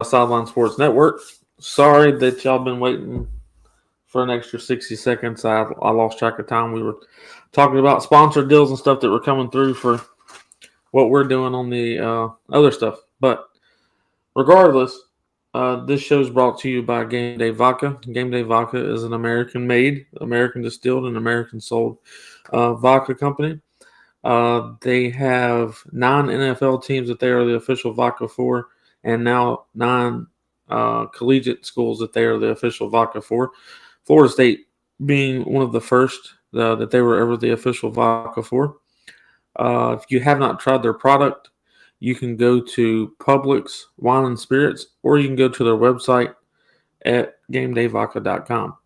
Sideline Sports Network. Sorry that y'all been waiting for an extra 60 seconds. I lost track of time. We were talking about sponsored deals and stuff that were coming through for what we're doing on the other stuff. But regardless, this show is brought to you by Game Day Vodka. Game Day Vodka is an American-made, American-distilled, and American-sold vodka company. They have 9 NFL teams that they are the official vodka for, and now 9 collegiate schools that they are the official vodka for. Florida State being one of the first that they were ever the official vodka for. If you have not tried their product, you can go to Publix Wine and Spirits, or you can go to their website at GameDayVodka.com.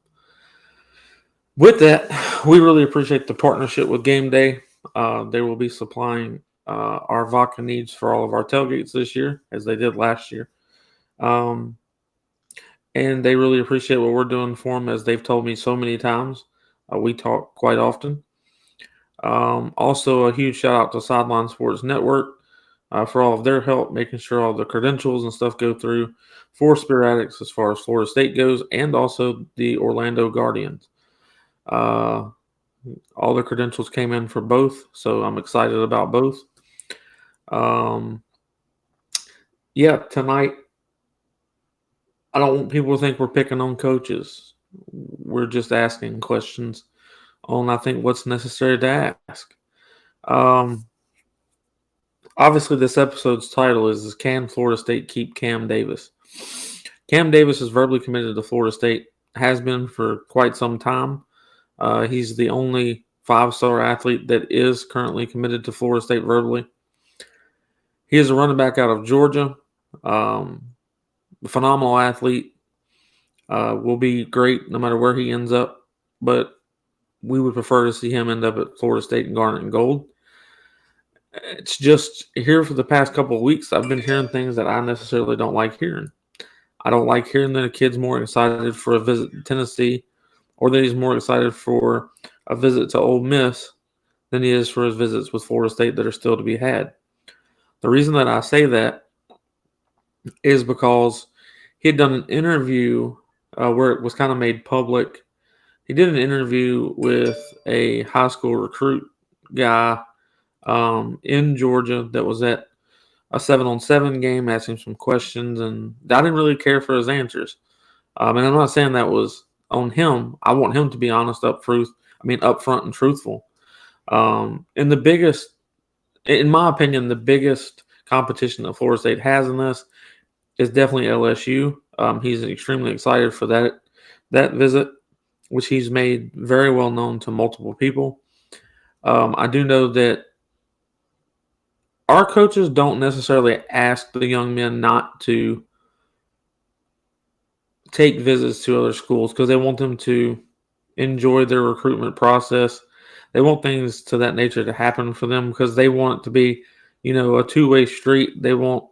With that, we really appreciate the partnership with Game Day. They will be supplying our vodka needs for all of our tailgates this year, as they did last year. And they really appreciate what we're doing for them, as they've told me so many times. We talk quite often. Also, a huge shout out to Sideline Sports Network for all of their help, making sure all the credentials and stuff go through for Spirit Addicts as far as Florida State goes, and also the Orlando Guardians. All the credentials came in for both, so I'm excited about both. Tonight, I don't want people to think we're picking on coaches. We're just asking questions on, I think, what's necessary to ask. Obviously, this episode's title is Can Florida State Keep Kam Davis? Kam Davis is verbally committed to Florida State, has been for quite some time. He's the only 5-star athlete that is currently committed to Florida State verbally. He is a running back out of Georgia. Phenomenal athlete. Will be great no matter where he ends up, but we would prefer to see him end up at Florida State in Garnet and Gold. It's just here for the past couple of weeks, I've been hearing things that I necessarily don't like hearing. I don't like hearing that a kid's more excited for a visit to Tennessee, or that he's more excited for a visit to Ole-miss than he is for his visits with Florida State that are still to be had. The reason that I say that is because he had done an interview where it was kind of made public. He did an interview with a high school recruit guy in Georgia that was at a 7-on-7 game, asking some questions, and I didn't really care for his answers. And I'm not saying that was on him. I want him to be honest, upfront and truthful. And in my opinion, the biggest competition that Florida State has in this is definitely LSU. He's extremely excited for that visit, which he's made very well known to multiple people. I do know that our coaches don't necessarily ask the young men not to take visits to other schools because they want them to enjoy their recruitment process. They want things to that nature to happen for them because they want it to be, a two-way street. They want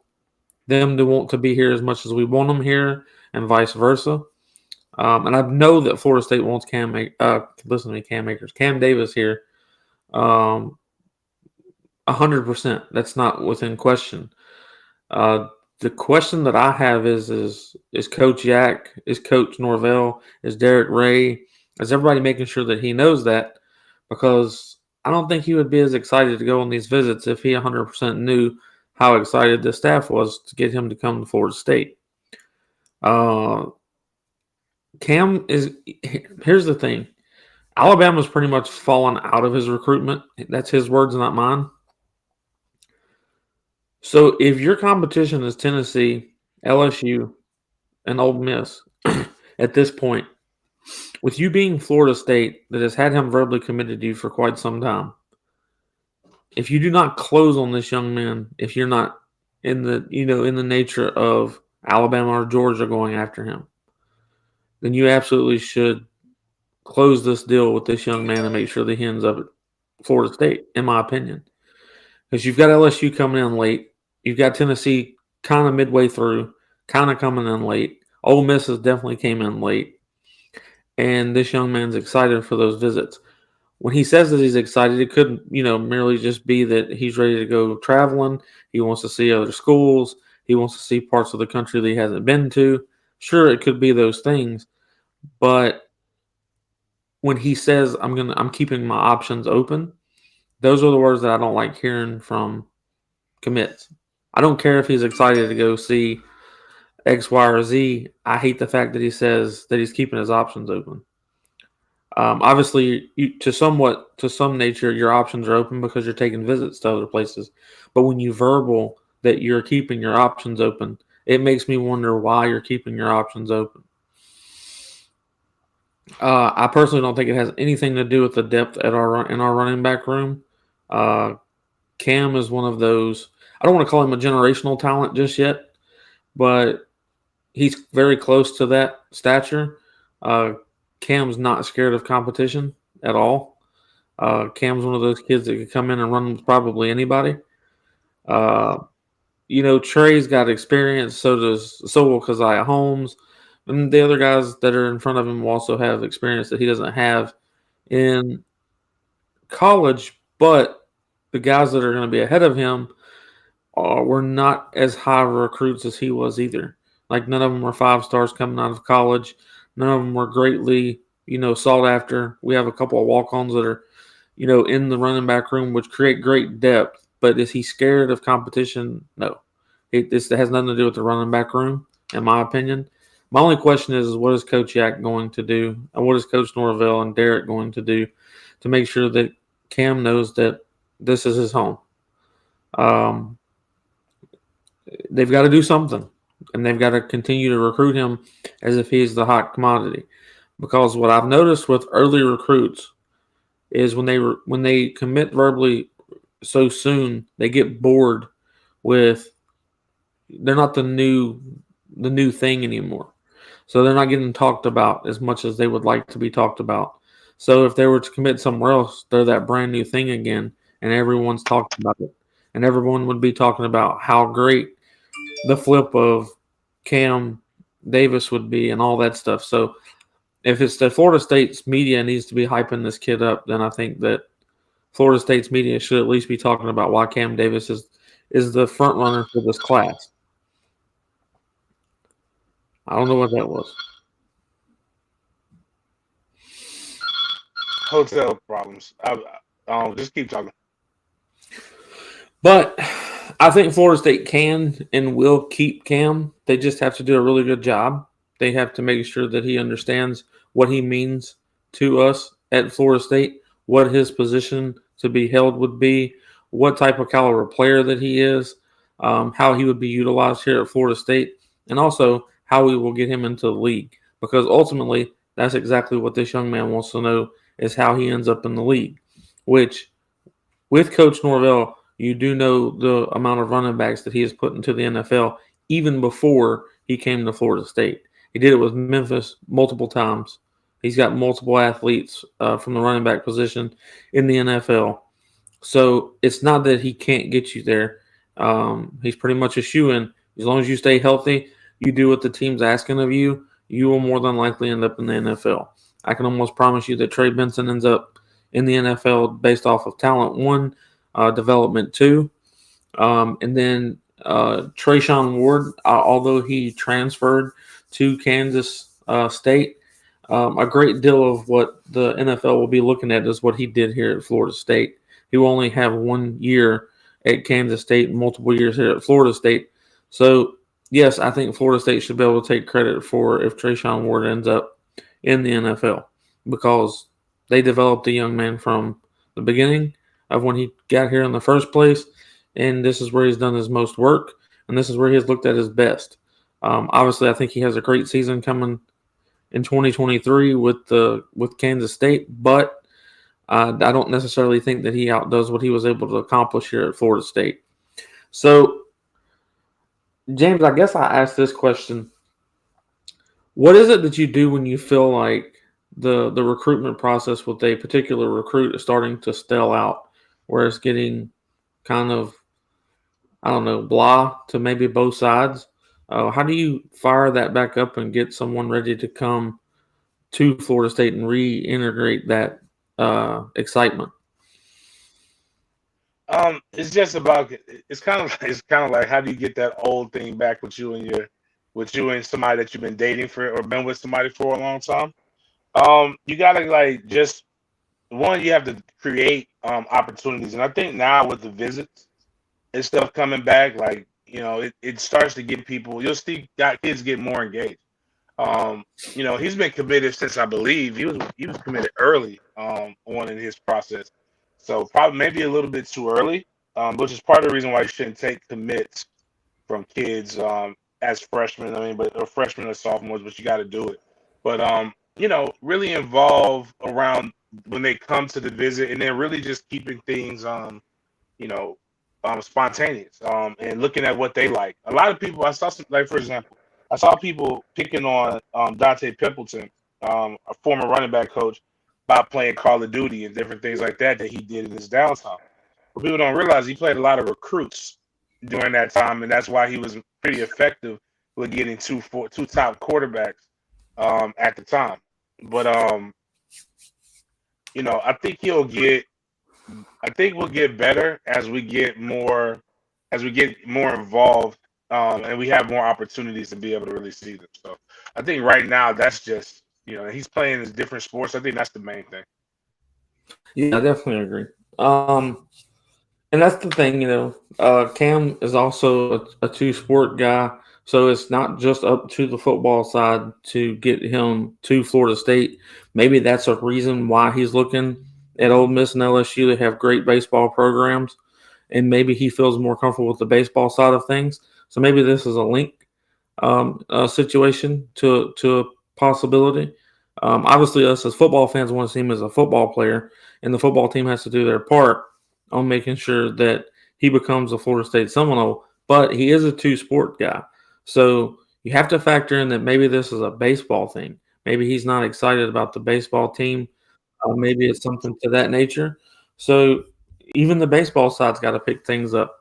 them to want to be here as much as we want them here, and vice versa. And I know that Florida State wants Cam Davis here. 100%. That's not within question. The question that I have is Coach YAC, is Coach Norvell, is Derek Ray, is everybody making sure that he knows that? Because I don't think he would be as excited to go on these visits if he 100% knew how excited the staff was to get him to come to Florida State. Here's the thing. Alabama's pretty much fallen out of his recruitment. That's his words, not mine. So if your competition is Tennessee, LSU, and Ole-miss at this point, with you being Florida State that has had him verbally committed to you for quite some time, if you do not close on this young man, if you're not in the nature of Alabama or Georgia going after him, then you absolutely should close this deal with this young man and make sure that he ends up at Florida State, in my opinion. Because you've got LSU coming in late. You've got Tennessee kind of midway through, kind of coming in late. Ole Miss has definitely came in late. And this young man's excited for those visits. When he says that he's excited, it could, merely just be that he's ready to go traveling. He wants to see other schools. He wants to see parts of the country that he hasn't been to. Sure, it could be those things, but when he says I'm keeping my options open, those are the words that I don't like hearing from commits. I don't care if he's excited to go see X, Y, or Z. I hate the fact that he says that he's keeping his options open. Obviously, to some nature, your options are open because you're taking visits to other places. But when you verbal that you're keeping your options open, it makes me wonder why you're keeping your options open. I personally don't think it has anything to do with the depth in our running back room. Cam is one of those. I don't want to call him a generational talent just yet, but he's very close to that stature. Cam's not scared of competition at all. Cam's one of those kids that could come in and run with probably anybody. Trey's got experience. So will Keziah Holmes, and the other guys that are in front of him will also have experience that he doesn't have in college. But the guys that are going to be ahead of him were not as high recruits as he was either. Like none of them were 5 stars coming out of college. None of them were greatly, sought after. We have a couple of walk-ons that are, in the running back room, which create great depth. But is he scared of competition? No. This has nothing to do with the running back room, in my opinion. My only question is what is Coach YAC going to do? And what is Coach Norvell and Derek going to do to make sure that Cam knows that this is his home? They've got to do something, and they've got to continue to recruit him as if he's the hot commodity. Because what I've noticed with early recruits is when they commit verbally so soon, they get bored with they're not the new thing anymore. So they're not getting talked about as much as they would like to be talked about. So if they were to commit somewhere else, they're that brand new thing again, and everyone's talking about it. And everyone would be talking about how great the flip of Cam Davis would be and all that stuff. So if it's the Florida State's media needs to be hyping this kid up, then I think that Florida State's media should at least be talking about why Cam Davis is the front runner for this class. I don't know what that was. Hotel problems. Just keep talking. But I think Florida State can and will keep Cam. They just have to do a really good job. They have to make sure that he understands what he means to us at Florida State, what his position to be held would be, what type of caliber player that he is, how he would be utilized here at Florida State, and also how we will get him into the league. Because ultimately, that's exactly what this young man wants to know is how he ends up in the league, which with Coach Norvell, you do know the amount of running backs that he has put into the NFL even before he came to Florida State. He did it with Memphis multiple times. He's got multiple athletes from the running back position in the NFL. So it's not that he can't get you there. He's pretty much a shoo-in. As long as you stay healthy, you do what the team's asking of you, you will more than likely end up in the NFL. I can almost promise you that Trey Benson ends up in the NFL based off of talent 1, development 2. And then Trayshawn Ward, although he transferred to Kansas State, a great deal of what the NFL will be looking at is what he did here at Florida State. He will only have 1 year at Kansas State and multiple years here at Florida State. So, yes, I think Florida State should be able to take credit for if Trayshawn Ward ends up in the NFL because they developed the young man from the beginning of when he got here in the first place, and this is where he's done his most work, and this is where he has looked at his best. Obviously, I think he has a great season coming in 2023 with Kansas State, but I don't necessarily think that he outdoes what he was able to accomplish here at Florida State. So, James, I guess I asked this question. What is it that you do when you feel like the recruitment process with a particular recruit is starting to stale out, where it's getting kind of, I don't know, blah to maybe both sides? How do you fire that back up and get someone ready to come to Florida State and reintegrate that excitement? It's just about. It's kind of like how do you get that old thing back with you and somebody that you've been dating for or been with somebody for a long time. You gotta like just one. You have to create opportunities, and I think now with the visits and stuff coming back, like it starts to get people. You'll see got kids get more engaged. He's been committed since I believe he was committed early on in his process. So probably maybe a little bit too early, which is part of the reason why you shouldn't take commits from kids as freshmen. I mean, or freshmen or sophomores, but you got to do it. But really involve around when they come to the visit, and then really just keeping things you know, spontaneous and looking at what they like. A lot of people I saw some, like for example. I saw people picking on Dante Pimpleton, a former running back coach, about playing Call of Duty and different things like that he did in his downtime. But people don't realize he played a lot of recruits during that time, and that's why he was pretty effective with getting two top quarterbacks at the time. But I think we'll get better as we get more involved and we have more opportunities to be able to really see them. So I think right now that's just he's playing his different sports. I think that's the main thing. Yeah, I definitely agree. And that's the thing, Cam is also a two-sport guy, so it's not just up to the football side to get him to Florida State. Maybe that's a reason why he's looking at Ole Miss and LSU. They have great baseball programs, and maybe he feels more comfortable with the baseball side of things. So maybe this is a link situation to a possibility. Obviously, us as football fans want to see him as a football player, and the football team has to do their part on making sure that he becomes a Florida State Seminole. But he is a two-sport guy. So you have to factor in that maybe this is a baseball thing. Maybe he's not excited about the baseball team. Maybe it's something to that nature. So even the baseball side's got to pick things up.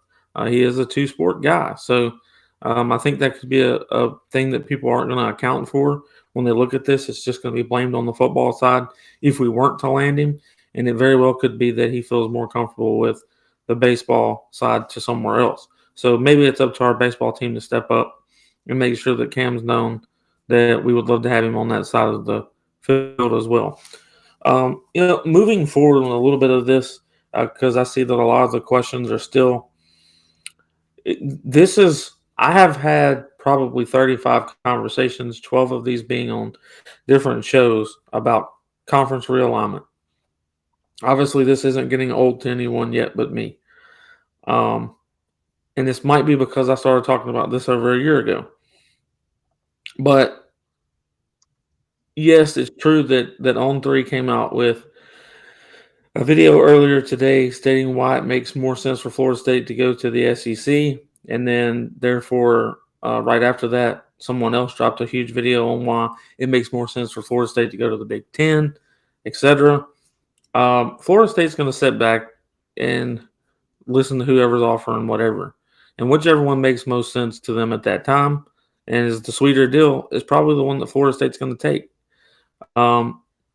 He is a two-sport guy. So I think that could be a thing that people aren't going to account for when they look at this. It's just going to be blamed on the football side if we weren't to land him. And it very well could be that he feels more comfortable with the baseball side to somewhere else. So maybe it's up to our baseball team to step up and make sure that Cam's known that we would love to have him on that side of the field as well. Moving forward on a little bit of this, because I see that a lot of the questions are still I have had probably 35 conversations, 12 of these being on different shows about conference realignment. Obviously, this isn't getting old to anyone yet but me. And this might be because I started talking about this over a year ago. But yes, it's true that On3 came out with a video earlier today stating why it makes more sense for Florida State to go to the SEC. And then, therefore, right after that, someone else dropped a huge video on why it makes more sense for Florida State to go to the Big Ten, etc. Florida State's going to sit back and listen to whoever's offering whatever. And whichever one makes most sense to them at that time and is the sweeter deal is probably the one that Florida State's going to take. And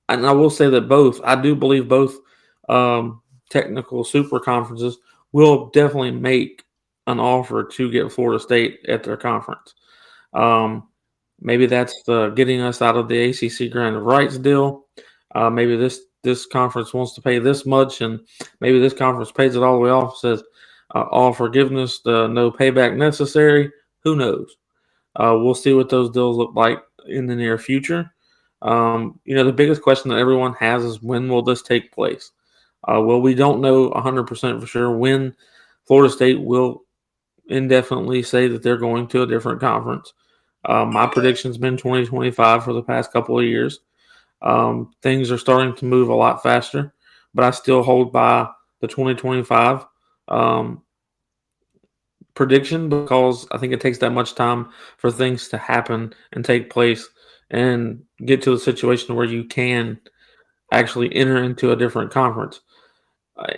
I will say that I do believe both technical super conferences will definitely make an offer to get Florida State at their conference. Maybe that's getting us out of the ACC grant of rights deal. Maybe this conference wants to pay this much, and maybe this conference pays it all the way off, says all forgiveness, no payback necessary. Who knows? We'll see what those deals look like in the near future. The biggest question that everyone has is when will this take place? Well, we don't know 100% for sure when Florida State will indefinitely say that they're going to a different conference. My prediction's been 2025 for the past couple of years. Things are starting to move a lot faster, but I still hold by the 2025 prediction because I think it takes that much time for things to happen and take place and get to a situation where you can actually enter into a different conference.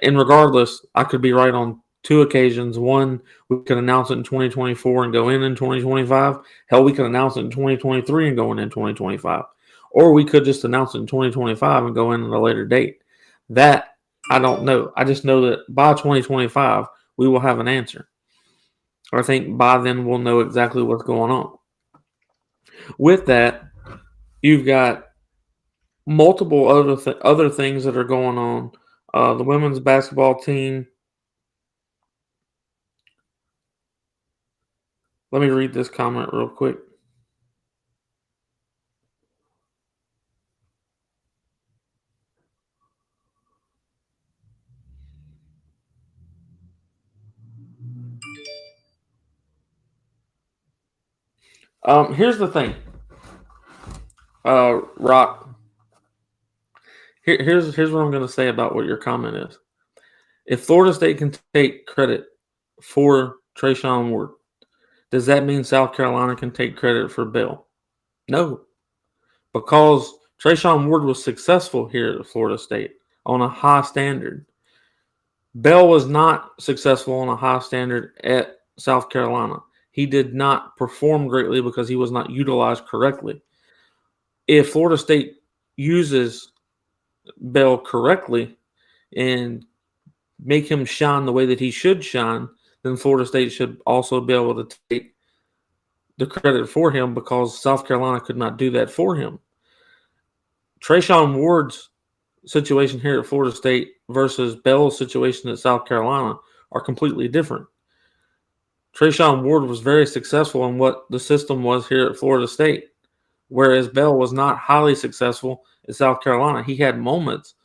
And regardless, I could be right on two occasions. One, we could announce it in 2024 and go in 2025. Hell, we could announce it in 2023 and go in 2025. Or we could just announce it in 2025 and go in at a later date. That I don't know. I just know that by 2025, we will have an answer. I think by then we'll know exactly what's going on. With that, you've got multiple other things that are going on. The women's basketball team. Let me read this comment real quick. Here's the thing, Rock. Here's what I'm going to say about what your comment is. If Florida State can take credit for Trayshawn Ward, does that mean South Carolina can take credit for Bell? No, because Trayshawn Ward was successful here at Florida State on a high standard. Bell was not successful on a high standard at South Carolina. He did not perform greatly because he was not utilized correctly. If Florida State uses Bell correctly and make him shine the way that he should shine, then Florida State should also be able to take the credit for him because South Carolina could not do that for him. Trayshawn Ward's situation here at Florida State versus Bell's situation at South Carolina are completely different. Trayshawn Ward was very successful in what the system was here at Florida State, whereas Bell was not highly successful at South Carolina. He had moments,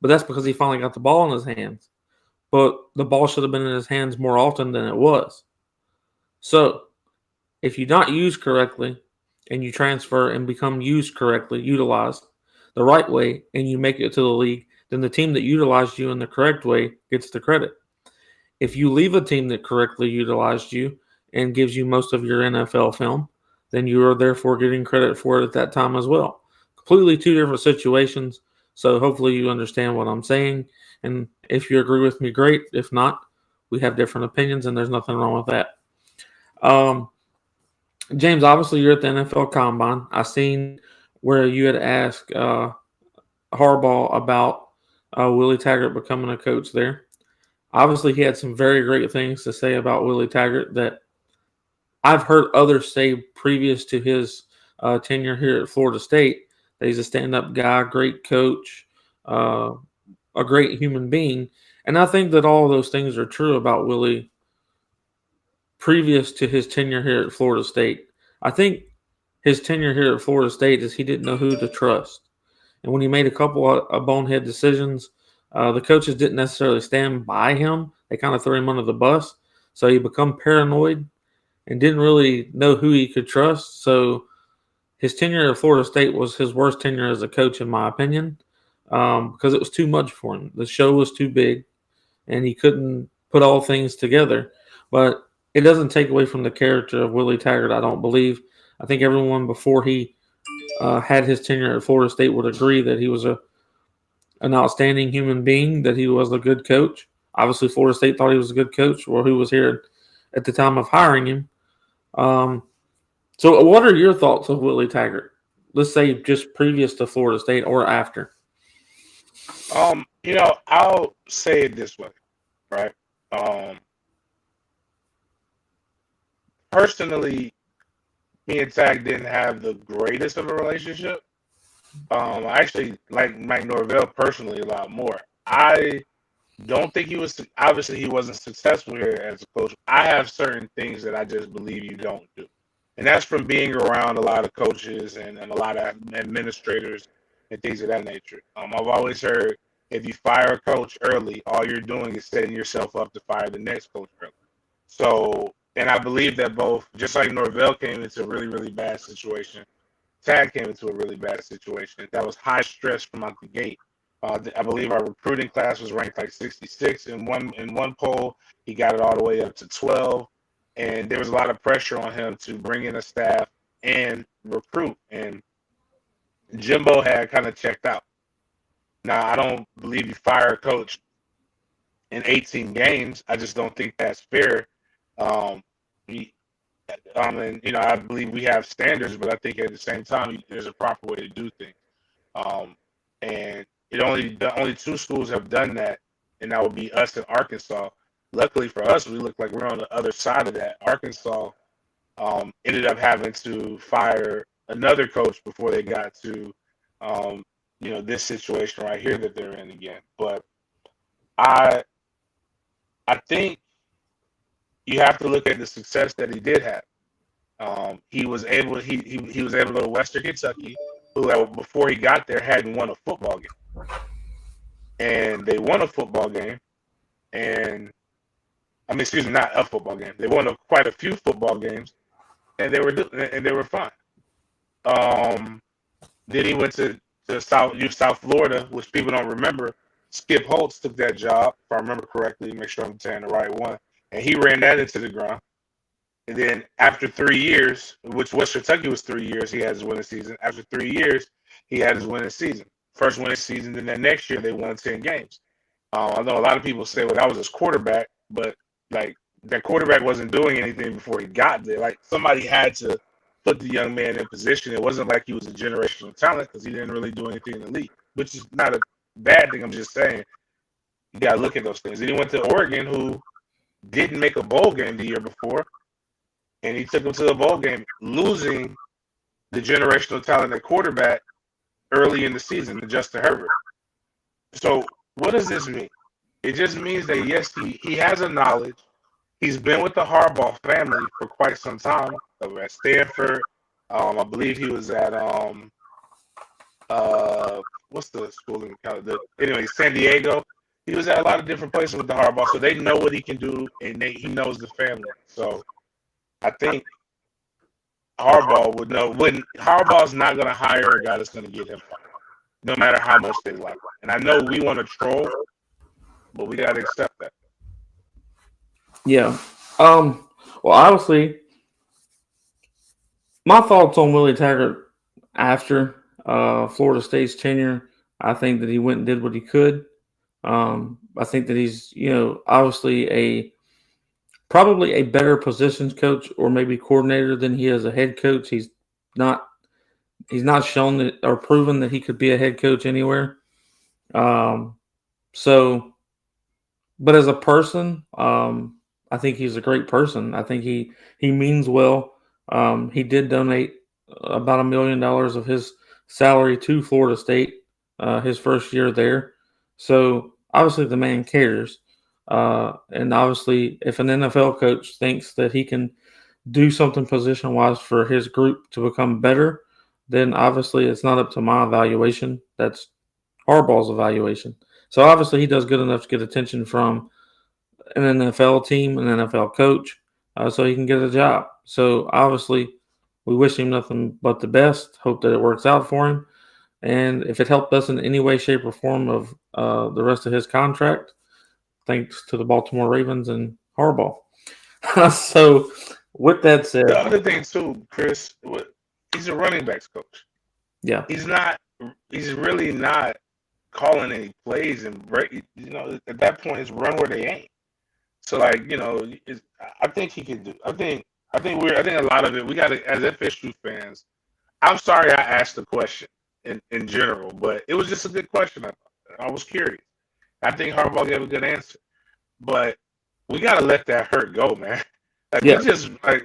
but that's because he finally got the ball in his hands. But the ball should have been in his hands more often than it was. So, if you not use correctly and you transfer and become used correctly, utilized the right way, and you make it to the league, then the team that utilized you in the correct way gets the credit. If you leave a team that correctly utilized you and gives you most of your NFL film, then you are therefore getting credit for it at that time as well. Completely two different situations. So hopefully you understand what I'm saying. And if you agree with me, great. If not, we have different opinions, and there's nothing wrong with that. James, obviously you're at the NFL Combine. I seen where you had asked Harbaugh about Willie Taggart becoming a coach there. Obviously, he had some very great things to say about Willie Taggart that I've heard others say previous to his tenure here at Florida State. That he's a stand-up guy, great coach, a great human being. And I think that all of those things are true about Willie previous to his tenure here at Florida State. I think his tenure here at Florida State is he didn't know who to trust. And when he made a couple of bonehead decisions, the coaches didn't necessarily stand by him. They kind of threw him under the bus. So he became paranoid and didn't really know who he could trust. So his tenure at Florida State was his worst tenure as a coach, in my opinion, because it was too much for him. The show was too big, and he couldn't put all things together. But it doesn't take away from the character of Willie Taggart, I don't believe. I think everyone before he had his tenure at Florida State would agree that he was an outstanding human being, that he was a good coach. Obviously, Florida State thought he was a good coach, or who was here at the time of hiring him. So what are your thoughts of Willie Taggart? Let's say just previous to Florida State or after. I'll say it this way, right? Personally, me and Tag didn't have the greatest of a relationship. I actually like Mike Norvell personally a lot more. I don't think he wasn't successful here as a coach. I have certain things that I just believe you don't do. And that's from being around a lot of coaches and a lot of administrators and things of that nature. I've always heard if you fire a coach early, all you're doing is setting yourself up to fire the next coach early. So, and I believe that both, just like Norvell came into a really, really bad situation, Tag came into a really bad situation. That was high stress from out the gate. I believe our recruiting class was ranked like 66 in one poll. He got it all the way up to 12. And there was a lot of pressure on him to bring in a staff and recruit. And Jimbo had kind of checked out. Now, I don't believe you fire a coach in 18 games. I just don't think that's fair. I believe we have standards, but I think at the same time, there's a proper way to do things. And only two schools have done that and that would be us in Arkansas. Luckily for us, we look like we're on the other side of that. Arkansas ended up having to fire another coach before they got to, this situation right here that they're in again. But I think you have to look at the success that he did have. He was able to go to Western Kentucky, who before he got there hadn't won a football game, and they won a football game, and excuse me, not a football game. They won quite a few football games, and they were fine. Then he went to South Florida, which people don't remember. Skip Holtz took that job, if I remember correctly. Make sure I'm saying the right one, and he ran that into the ground. And then after 3 years, which West Kentucky was 3 years, he had his winning season. After 3 years, he had his winning season. First winning season, then that next year they won 10 games. I know a lot of people say, well, that was his quarterback, but like that quarterback wasn't doing anything before he got there. Like somebody had to put the young man in position. It wasn't like he was a generational talent because he didn't really do anything in the league, which is not a bad thing. I'm just saying you got to look at those things. Then he went to Oregon, who didn't make a bowl game the year before. And he took him to the bowl game, losing the generational talent at quarterback early in the season to Justin Herbert. So what does this mean? It just means that, yes, he has a knowledge. He's been with the Harbaugh family for quite some time. At Stanford, I believe he was at, what's the school in California? Anyway, San Diego. He was at a lot of different places with the Harbaugh, so they know what he can do, and he knows the family. So I think Harbaugh would know when Harbaugh's not going to hire a guy that's going to get him fired, no matter how much they like him. And I know we want to troll, but we got to accept that. Yeah. Well, obviously, my thoughts on Willie Taggart after Florida State's tenure, I think that he went and did what he could. I think that he's, obviously probably a better positions coach or maybe coordinator than he is a head coach. He's not shown that or proven that he could be a head coach anywhere. But as a person, I think he's a great person. I think he means well. He did donate about $1 million of his salary to Florida State his first year there. So obviously the man cares. And obviously, if an NFL coach thinks that he can do something position-wise for his group to become better, then obviously it's not up to my evaluation. That's Harbaugh's evaluation. So obviously he does good enough to get attention from an NFL team, an NFL coach, so he can get a job. So obviously we wish him nothing but the best. Hope that it works out for him. And if it helped us in any way, shape, or form of the rest of his contract, thanks to the Baltimore Ravens and Harbaugh. So, with that said, the other thing too, Chris, he's a running backs coach. Yeah, he's really not calling any plays and break. At that point, it's run where they ain't. So, like, I think he can do. I think a lot of it. We got to, as FSU fans. I'm sorry I asked the question in general, but it was just a good question. I was curious. I think Harbaugh gave a good answer, but we got to let that hurt go, man. Like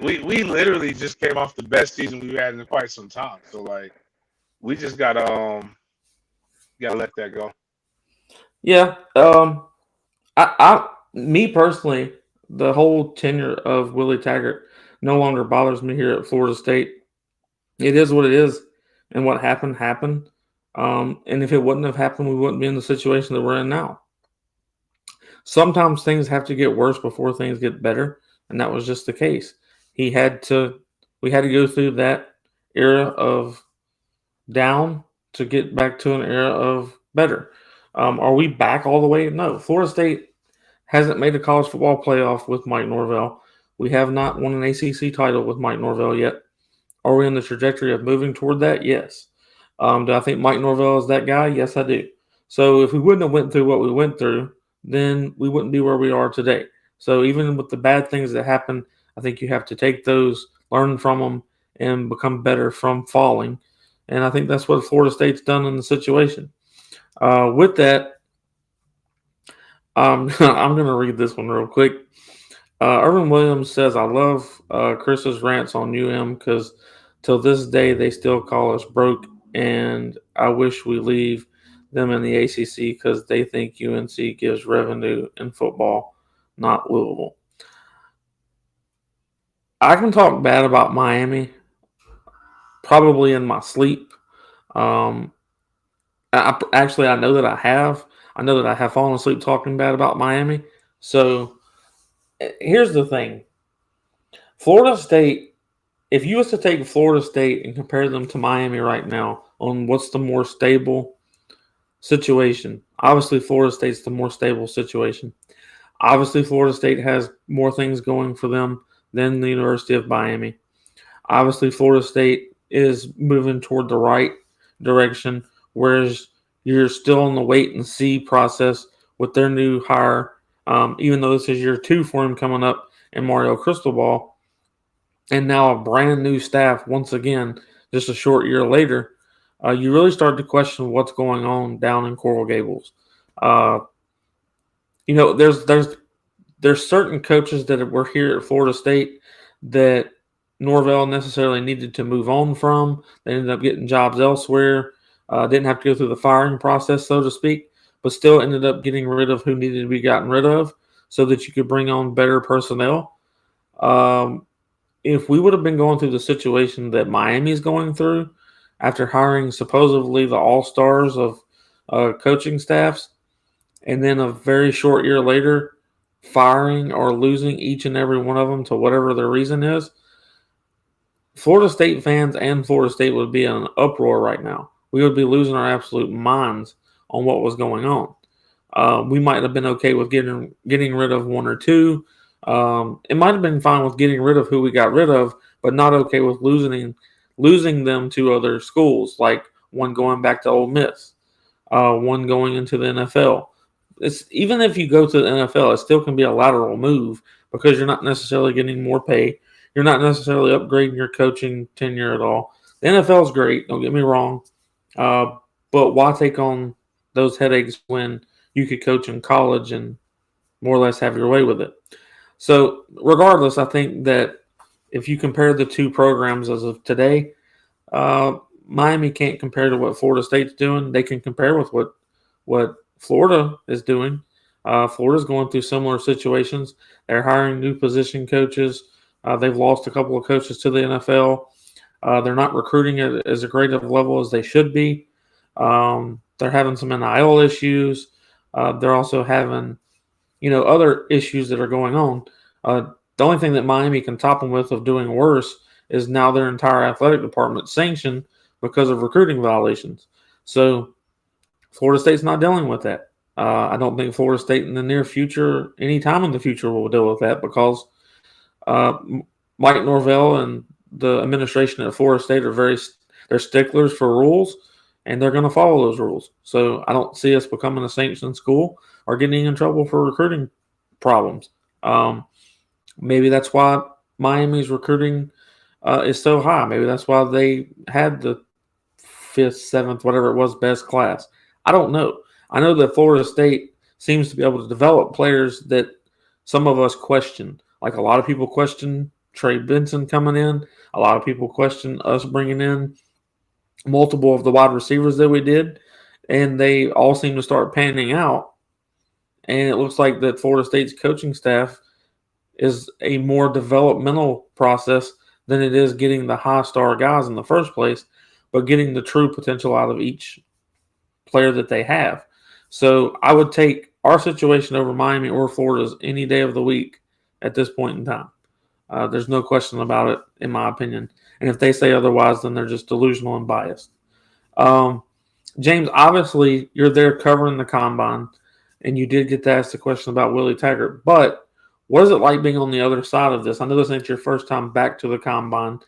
we literally just came off the best season we've had in quite some time. So like, we just gotta let that go. Yeah. Me personally, the whole tenure of Willie Taggart no longer bothers me here at Florida State. It is what it is, and what happened happened. And if it wouldn't have happened, we wouldn't be in the situation that we're in now. Sometimes things have to get worse before things get better, and that was just the case. We had to go through that era of down to get back to an era of better. Are we back all the way? No. Florida State hasn't made a college football playoff with Mike Norvell. We have not won an ACC title with Mike Norvell yet. Are we in the trajectory of moving toward that? Yes. Do I think Mike Norvell is that guy? Yes, I do. So if we wouldn't have went through what we went through, then we wouldn't be where we are today. So even with the bad things that happen, I think you have to take those, learn from them, and become better from falling. And I think that's what Florida State's done in the situation. With that, I'm going to read this one real quick. Irvin Williams says, I love Chris's rants on because till this day they still call us broke, and I wish we leave them in the ACC because they think UNC gives revenue in football, not Louisville. I can talk bad about Miami probably in my sleep. Um, I know that I have. I know that I have fallen asleep talking bad about Miami. So here's the thing. Florida State, if you was to take Florida State and compare them to Miami right now on what's the more stable situation, obviously Florida State's the more stable situation. Obviously Florida State has more things going for them than the University of Miami. Obviously Florida State is moving toward the right direction, whereas you're still in the wait and see process with their new hire. Even though this is year 2 for him coming up in Mario Cristobal, and now a brand new staff once again, just a short year later, you really start to question what's going on down in Coral Gables. Uh, there's certain coaches that were here at Florida State that Norvell necessarily needed to move on from. They ended up getting jobs elsewhere. Didn't have to go through the firing process, so to speak, but still ended up getting rid of who needed to be gotten rid of so that you could bring on better personnel. If we would have been going through the situation that Miami's going through after hiring supposedly the all-stars of coaching staffs, and then a very short year later firing or losing each and every one of them to whatever their reason is, Florida State fans and Florida State would be in an uproar right now. We would be losing our absolute minds on what was going on. We might have been okay with getting rid of one or two. It might have been fine with getting rid of who we got rid of, but not okay with losing them to other schools, like one going back to Ole-miss, one going into the NFL. It's even if you go to the NFL, it still can be a lateral move because you're not necessarily getting more pay. You're not necessarily upgrading your coaching tenure at all. The NFL is great, don't get me wrong, but why take on those headaches when you could coach in college and more or less have your way with it? So regardless, I think that if you compare the two programs as of today, Miami can't compare to what Florida State's doing. They can compare with what Florida is doing. Florida's going through similar situations. They're hiring new position coaches. They've lost a couple of coaches to the NFL. They're not recruiting at as a great of level as they should be. They're having some NIL issues. They're also having other issues that are going on. The only thing that Miami can top them with of doing worse is now their entire athletic department sanctioned because of recruiting violations. So Florida State's not dealing with that. I don't think Florida State in the near future, any time in the future, will deal with that because uh, Mike Norvell and the administration at Florida State they're sticklers for rules, and they're going to follow those rules. So I don't see us becoming a sanctioned school or getting in trouble for recruiting problems. Maybe that's why Miami's recruiting is so high. Maybe that's why they had the 5th, 7th, whatever it was, best class. I don't know. I know that Florida State seems to be able to develop players that some of us question. Like a lot of people question Trey Benson coming in. A lot of people question us bringing in multiple of the wide receivers that we did, and they all seem to start panning out. And it looks like that Florida State's coaching staff is a more developmental process than it is getting the high star guys in the first place, but getting the true potential out of each player that they have. So I would take our situation over Miami or Florida's any day of the week at this point in time. There's no question about it, in my opinion. And if they say otherwise, then they're just delusional and biased. James, obviously, you're there covering the combine, and you did get to ask the question about Willie Taggart. But what is it like being on the other side of this? I know this ain't your first time back to the combine.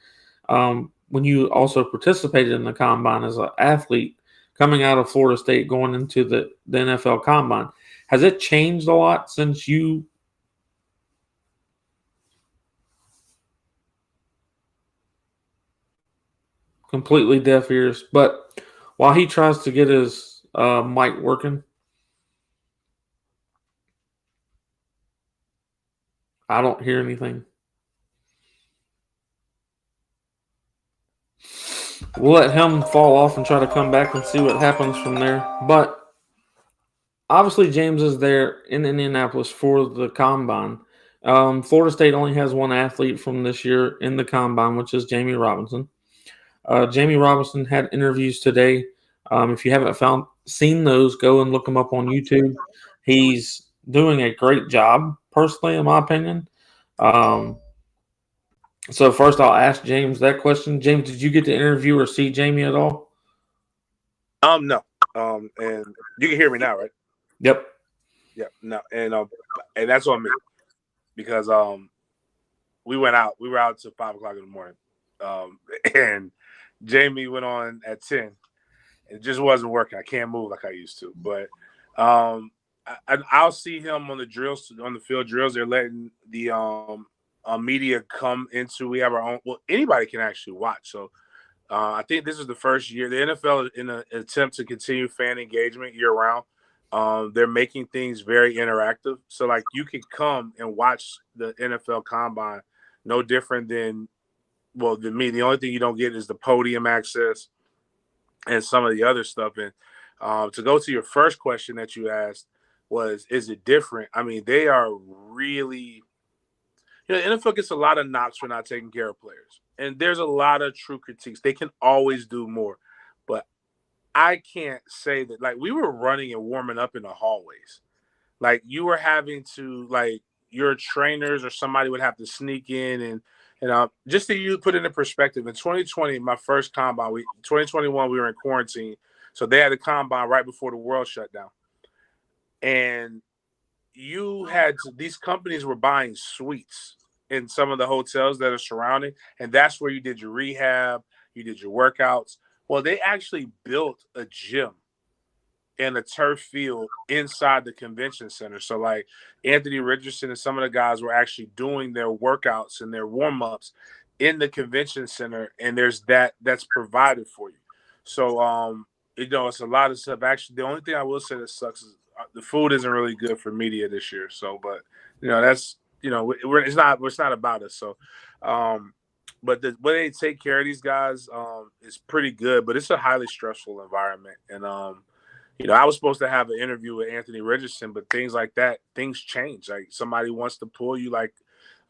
When you also participated in the combine as an athlete, coming out of Florida State, going into the NFL combine, has it changed a lot since you completely deaf ears? But while he tries to get his mic working, I don't hear anything. We'll let him fall off and try to come back and see what happens from there. But obviously, James is there in Indianapolis for the combine. Florida State only has one athlete from this year in the combine, which is Jamie Robinson. Jamie Robinson had interviews today. If you haven't seen those, go and look him up on YouTube. He's doing a great job, personally, in my opinion. So first, I'll ask James that question. James, did you get to interview or see Jamie at all? No. And you can hear me now, right? Yep. Yeah. No. And that's on me because we were out till 5:00 in the morning. And Jamie went on at 10. It just wasn't working. I can't move like I used to. But I'll see him on the drills, on the field drills. They're letting the media come into. We have our own. Well, anybody can actually watch. So I think this is the first year the NFL, in an attempt to continue fan engagement year round, they're making things very interactive. So like you can come and watch the NFL Combine, no different than me. The only thing you don't get is the podium access and some of the other stuff. And to go to your first question that you asked was, is it different? I mean, they are really, the NFL gets a lot of knocks for not taking care of players. And there's a lot of true critiques. They can always do more. But I can't say that, like, we were running and warming up in the hallways. Like, you were having to, like, your trainers or somebody would have to sneak in and just to put it in perspective, in 2020, my first combine, 2021, we were in quarantine. So they had a combine right before the world shut down. And these companies were buying suites in some of the hotels that are surrounding. And that's where you did your rehab, you did your workouts. Well, they actually built a gym and a turf field inside the convention center. So like Anthony Richardson and some of the guys were actually doing their workouts and their warm-ups in the convention center. And there's that's provided for you. So, it's a lot of stuff. Actually, the only thing I will say that sucks is the food isn't really good for media this year. So, but that's, it's not about us. So, but the way they take care of these guys is pretty good, but it's a highly stressful environment. And, I was supposed to have an interview with Anthony Richardson, but things like that, things change. Like somebody wants to pull you. Like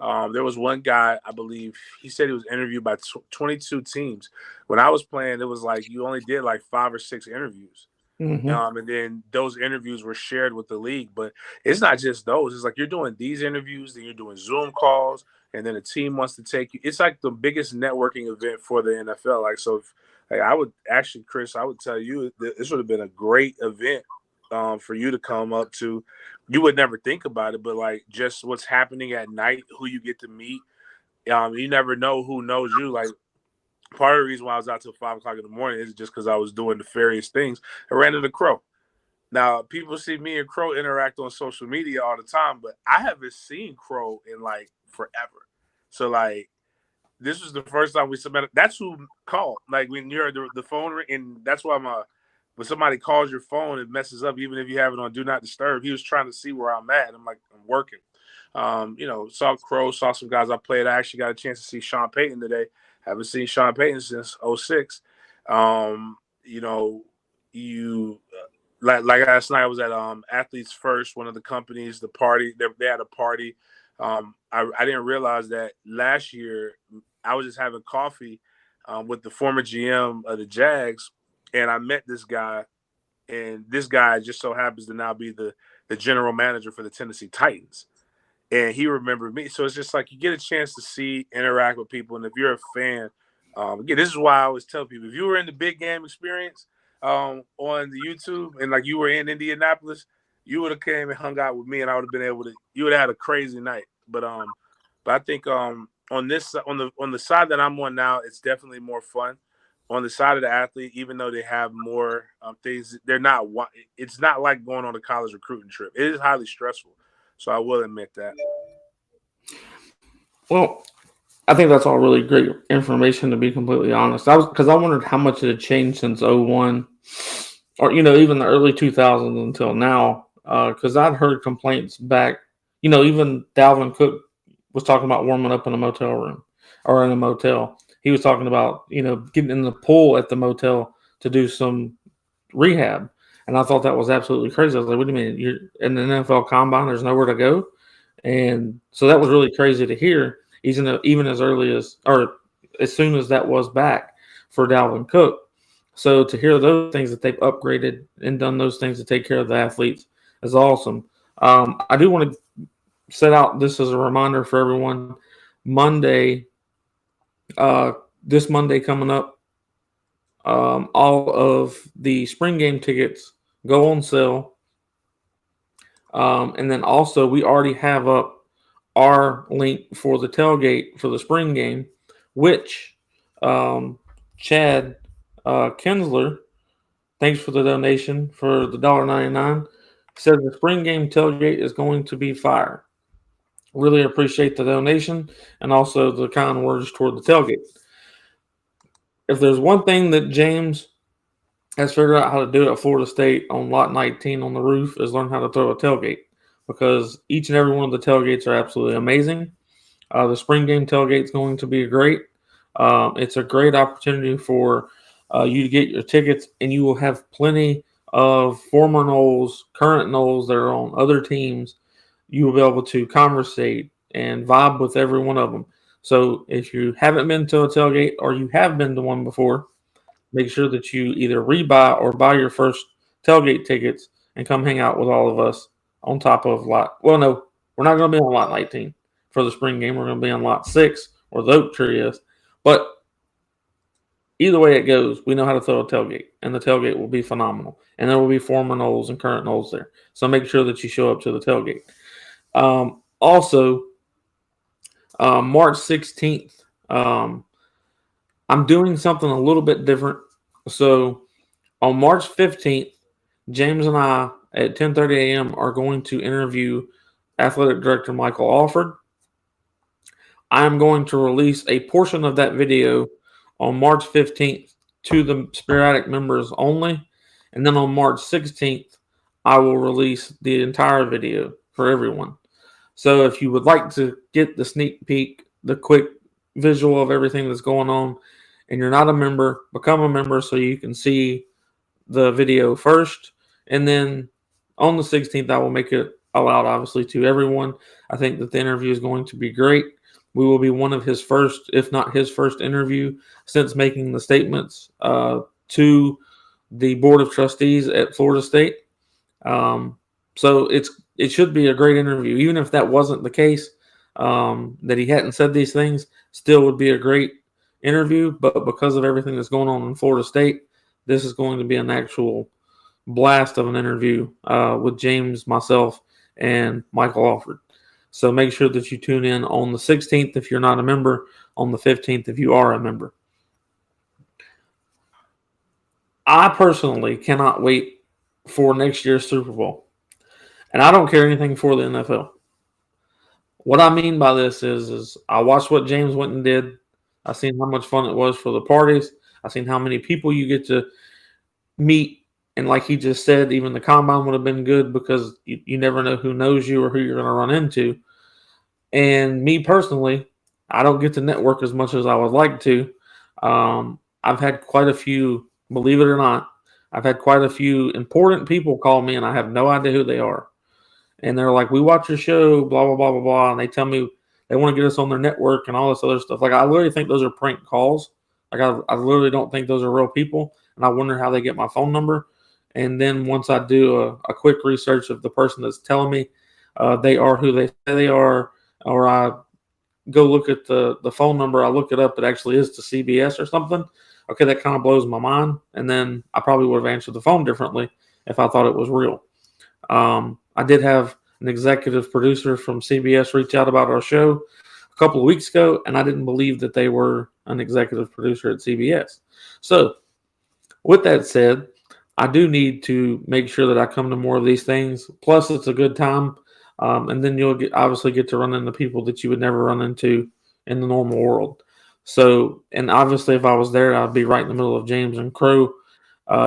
there was one guy, I believe, he said he was interviewed by 22 teams. When I was playing, it was like you only did like 5 or 6 interviews. Mm-hmm. And then those interviews were shared with the league. But it's not just those. It's like you're doing these interviews, then you're doing Zoom calls, and then a team wants to take you. It's like the biggest networking event for the NFL. Like, so I would actually, Chris, I would tell you this would have been a great event for you to come up to. You would never think about it, but like just what's happening at night, who you get to meet. You never know who knows you. Like, part of the reason why I was out till 5:00 in the morning is just because I was doing nefarious things. I ran into Crow. Now, people see me and Crow interact on social media all the time, but I haven't seen Crow in like forever. So like, this was the first time we submitted. That's who called. Like when you're the phone ring, and that's why when somebody calls your phone, it messes up even if you have it on Do Not Disturb. He was trying to see where I'm at. I'm like, I'm working. Saw Crow, saw some guys I played. I actually got a chance to see Sean Payton today. Haven't seen Sean Payton since 2006. Like last night I was at Athletes First, one of the companies, the party. They had a party. I didn't realize that last year I was just having coffee with the former GM of the Jags, and I met this guy, and this guy just so happens to now be the general manager for the Tennessee Titans. And he remembered me. So it's just like you get a chance to interact with people. And if you're a fan, again, this is why I always tell people, if you were in the big game experience on the YouTube and like you were in Indianapolis, you would have came and hung out with me and I would have been able to, you would have had a crazy night. But I think on the side that I'm on now, it's definitely more fun. On the side of the athlete, even though they have more things, it's not like going on a college recruiting trip. It is highly stressful. So I will admit that. Well, I think that's all really great information, to be completely honest. Because I wondered how much it had changed since 2001 or, even the early 2000s until now. Because I'd heard complaints back, even Dalvin Cook was talking about warming up in a motel room or in a motel. He was talking about, getting in the pool at the motel to do some rehab. And I thought that was absolutely crazy. I was like, what do you mean? You're in the NFL combine, there's nowhere to go? And so that was really crazy to hear, even as early as, or as soon as that was back for Dalvin Cook. So to hear those things that they've upgraded and done those things to take care of the athletes is awesome. I do want to set out this as a reminder for everyone. This Monday coming up, all of the spring game tickets go on sale. And then also we already have up our link for the tailgate for the spring game, which Chad Kinsler, thanks for the donation for the $1.99, said the spring game tailgate is going to be fire. Really appreciate the donation and also the kind words toward the tailgate. If there's one thing that James has figured out how to do at Florida State on Lot 19 on the roof is learn how to throw a tailgate, because each and every one of the tailgates are absolutely amazing. The spring game tailgate is going to be great. It's a great opportunity for you to get your tickets, and you will have plenty of former Noles, current Noles that are on other teams. You will be able to conversate and vibe with every one of them. So if you haven't been to a tailgate or you have been to one before, make sure that you either rebuy or buy your first tailgate tickets and come hang out with all of us on top of lot. Well, no, we're not going to be on lot 19 for the spring game. We're going to be on lot 6 where the oak tree is. But either way it goes, we know how to throw a tailgate, and the tailgate will be phenomenal. And there will be former Noles and current Noles there. So make sure that you show up to the tailgate. Also, March 16th, I'm doing something a little bit different. So on March 15th, James and I at 10:30 a.m. are going to interview Athletic Director Michael Alford. I'm going to release a portion of that video on March 15th to the sporadic members only. And then on March 16th, I will release the entire video for everyone. So if you would like to get the sneak peek, the quick visual of everything that's going on, and you're not a member, become a member so you can see the video first. And then on the 16th, I will make it allowed, obviously, to everyone. I think that the interview is going to be great. We will be one of his first, if not his first interview since making the statements to the Board of Trustees at Florida State. So it should be a great interview. Even if that wasn't the case, that he hadn't said these things, still would be a great interview. But because of everything that's going on in Florida State, this is going to be an actual blast of an interview with James, myself, and Michael Alford. So make sure that you tune in on the 16th if you're not a member, on the 15th if you are a member. I personally cannot wait for next year's Super Bowl. And I don't care anything for the NFL. What I mean by this is I watched what James went and did. I seen how much fun it was for the parties. I seen how many people you get to meet. And like he just said, even the combine would have been good because you never know who knows you or who you're going to run into. And me personally, I don't get to network as much as I would like to. I've had quite a few, believe it or not, I've had quite a few important people call me and I have no idea who they are. And they're like, we watch your show, blah, blah, blah, blah, blah. And they tell me they want to get us on their network and all this other stuff. Like, I literally think those are prank calls. Like, I literally don't think those are real people. And I wonder how they get my phone number. And then once I do a quick research of the person that's telling me they are who they say they are, or I go look at the phone number, I look it up, it actually is to CBS or something. Okay, that kind of blows my mind. And then I probably would have answered the phone differently if I thought it was real. I did have an executive producer from CBS reach out about our show a couple of weeks ago, and I didn't believe that they were an executive producer at CBS. So with that said, I do need to make sure that I come to more of these things. Plus, it's a good time. And then you'll obviously get to run into people that you would never run into in the normal world. So, and obviously if I was there, I'd be right in the middle of James and Crow,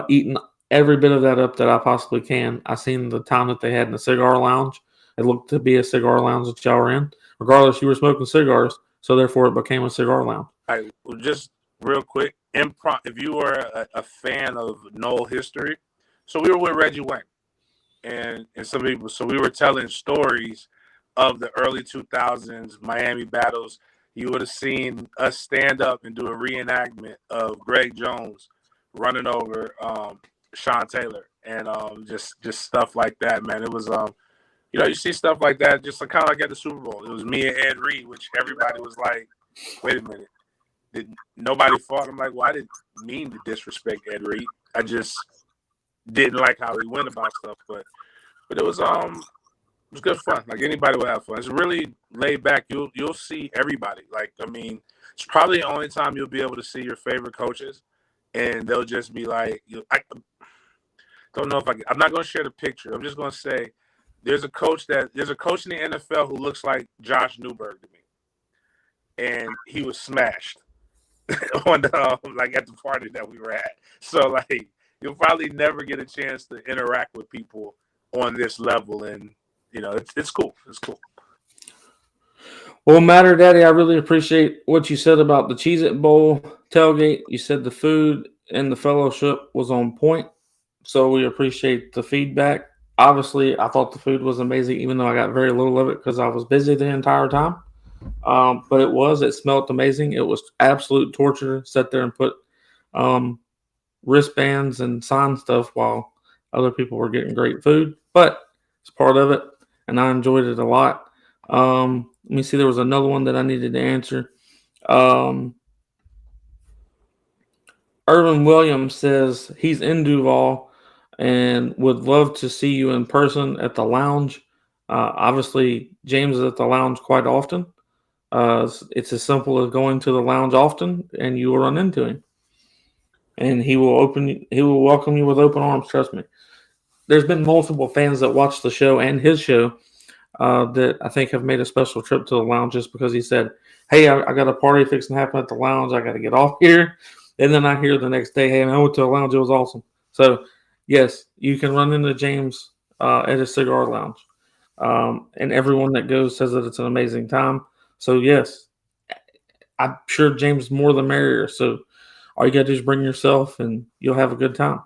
eating every bit of that up that I possibly can. I seen the time that they had in the cigar lounge. It looked to be a cigar lounge that y'all were in. regardless, you were smoking cigars, so therefore it became a cigar lounge. All right, well, just real quick, if you were a fan of Noel history, so we were with Reggie Wayne, and some people, so we were telling stories of the early 2000s Miami battles. You would have seen us stand up and do a reenactment of Greg Jones running over Sean Taylor, and just stuff like that, man. It was you see stuff like that, just kind of like at the Super Bowl. It was me and Ed Reed, which everybody was like, wait a minute. Did nobody fought? I'm like, well, I didn't mean to disrespect Ed Reed. I just didn't like how he went about stuff. But it was good fun. Like anybody would have fun. It's really laid back. You'll see everybody. Like, I mean, it's probably the only time you'll be able to see your favorite coaches, and they'll just be like, I don't know if I'm not going to share the picture. I'm just going to say there's a coach in the NFL who looks like Josh Newberg to me, and he was smashed on like at the party that we were at. So like you'll probably never get a chance to interact with people on this level, and it's cool. It's cool. Well, Matter Daddy, I really appreciate what you said about the Cheez-It Bowl tailgate. You said the food and the fellowship was on point, so we appreciate the feedback. Obviously, I thought the food was amazing, even though I got very little of it because I was busy the entire time. But it smelled amazing. It was absolute torture to sit there and put wristbands and sign stuff while other people were getting great food. But it's part of it, and I enjoyed it a lot. Let me see. There was another one that I needed to answer. Irvin Williams says he's in Duval and would love to see you in person at the lounge. Obviously, James is at the lounge quite often. It's as simple as going to the lounge often, and you will run into him. And he will welcome you with open arms. Trust me. There's been multiple fans that watched the show and his show that I think have made a special trip to the lounge just because he said, "Hey, I got a party fixing to happen at the lounge. I got to get off here." And then I hear the next day, "Hey, man, I went to the lounge. It was awesome." So yes, you can run into James at a cigar lounge, and everyone that goes says that it's an amazing time. So yes, I'm sure James more the merrier. So all you got to do is bring yourself, and you'll have a good time.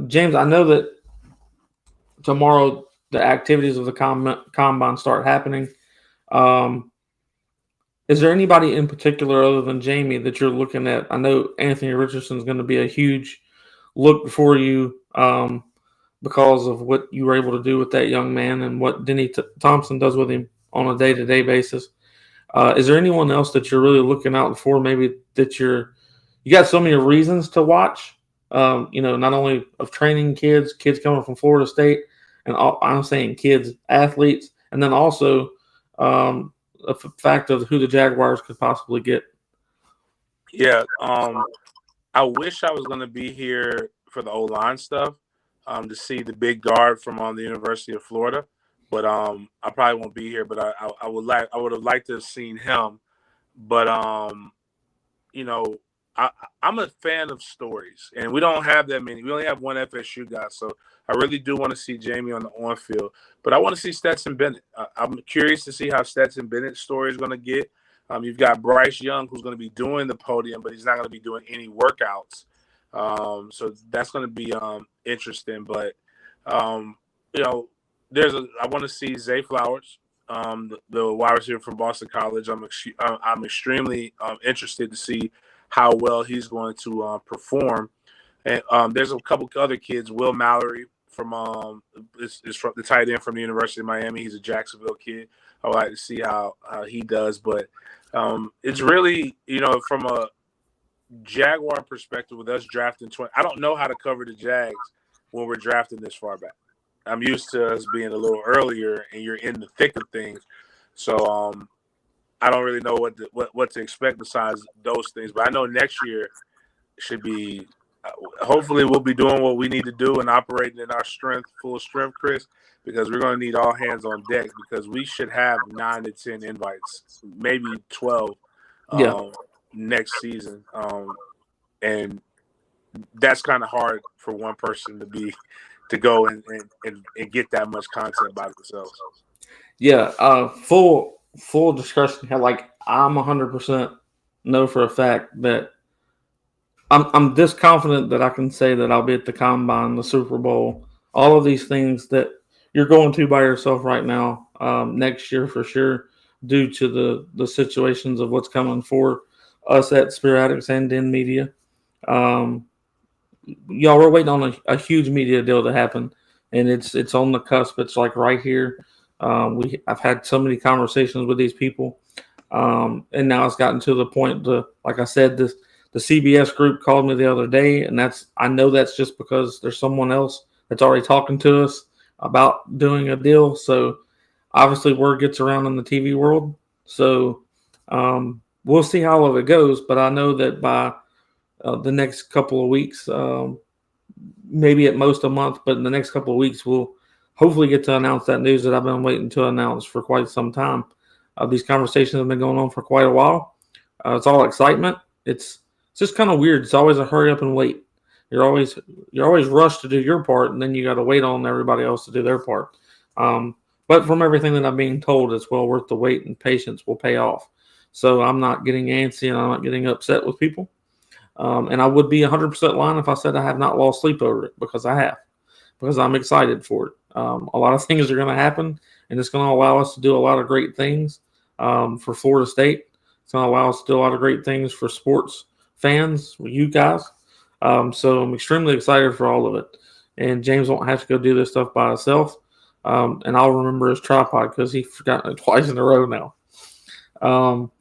James, I know that tomorrow the activities of the combine start happening. Is there anybody in particular other than Jamie that you're looking at? I know Anthony Richardson is going to be a huge look for you because of what you were able to do with that young man and what Denny Thompson does with him on a day-to-day basis. Is there anyone else that you're really looking out for? Maybe that you got so many reasons to watch. Not only of training kids coming from Florida State, and I'm saying kids, athletes, and then also a fact of who the Jaguars could possibly get. Yeah, I wish I was going to be here for the O-line stuff to see the big guard from the University of Florida, but I probably won't be here. But I would have liked to have seen him. But I'm a fan of stories, and we don't have that many. We only have one FSU guy, so I really do want to see Jamie on the on-field. But I want to see Stetson Bennett. I'm curious to see how Stetson Bennett's story is going to get. You've got Bryce Young, who's going to be doing the podium, but he's not going to be doing any workouts. So that's going to be interesting. But I want to see Zay Flowers, the wide receiver from Boston College. I'm extremely interested to see how well he's going to perform. And there's a couple other kids. Will Mallory from is from the tight end from the University of Miami. He's a Jacksonville kid. I would like to see how he does. But it's really, from a Jaguar perspective with us drafting 20. I don't know how to cover the Jags when we're drafting this far back. I'm used to us being a little earlier, and you're in the thick of things. So I don't really know what to expect besides those things. But I know next year should be. Hopefully, we'll be doing what we need to do and operating in our full strength, Chris, because we're going to need all hands on deck because we should have 9 to 10 invites, maybe 12 next season. And that's kind of hard for one person to go and get that much content by themselves. Yeah, full full discussion. Like I'm 100% know for a fact that I'm this confident that I can say that I'll be at the Combine, the Super Bowl, all of these things that you're going to by yourself right now next year for sure, due to the situations of what's coming for us at Spirit Addicts and in media. Um, y'all, we're waiting on a huge media deal to happen, and it's on the cusp. It's like right here. I've had so many conversations with these people, and now it's gotten to the point to, like I said, the CBS group called me the other day, and I know that's just because there's someone else that's already talking to us about doing a deal. So obviously word gets around in the TV world. So we'll see how all of it goes, but I know that by the next couple of weeks, maybe at most a month, but in the next couple of weeks, we'll hopefully get to announce that news that I've been waiting to announce for quite some time. These conversations have been going on for quite a while. It's all excitement. It's just kind of weird. It's always a hurry up and wait. You're always rushed to do your part, and then you got to wait on everybody else to do their part. But from everything that I'm being told, it's well worth the wait, and patience will pay off. So I'm not getting antsy, and I'm not getting upset with people. And I would be 100% lying if I said I have not lost sleep over it, because I have, because I'm excited for it. A lot of things are going to happen, and it's going to allow us to do a lot of great things for Florida State. It's going to allow us to do a lot of great things for sports fans, you guys. So I'm extremely excited for all of it. And James won't have to go do this stuff by himself. And I'll remember his tripod because he forgot it twice in a row now.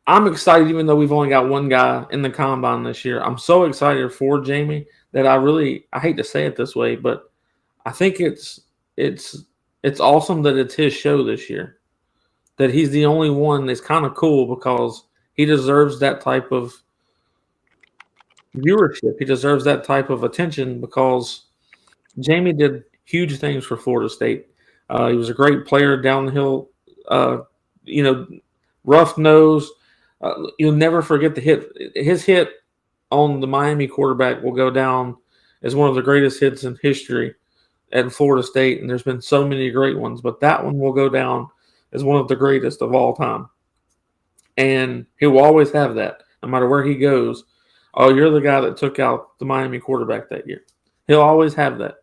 I'm excited, even though we've only got one guy in the Combine this year. I'm so excited for Jamie that I hate to say it this way, but I think it's awesome that it's his show this year. That he's the only one that's kind of cool, because he deserves that type of viewership. He deserves that type of attention, because Jamie did huge things for Florida State. He was a great player down the hill, rough nose. You'll never forget the hit. His hit on the Miami quarterback will go down as one of the greatest hits in history at Florida State, and there's been so many great ones, but that one will go down as one of the greatest of all time. And he will always have that, no matter where he goes. Oh, you're the guy that took out the Miami quarterback that year. He'll always have that.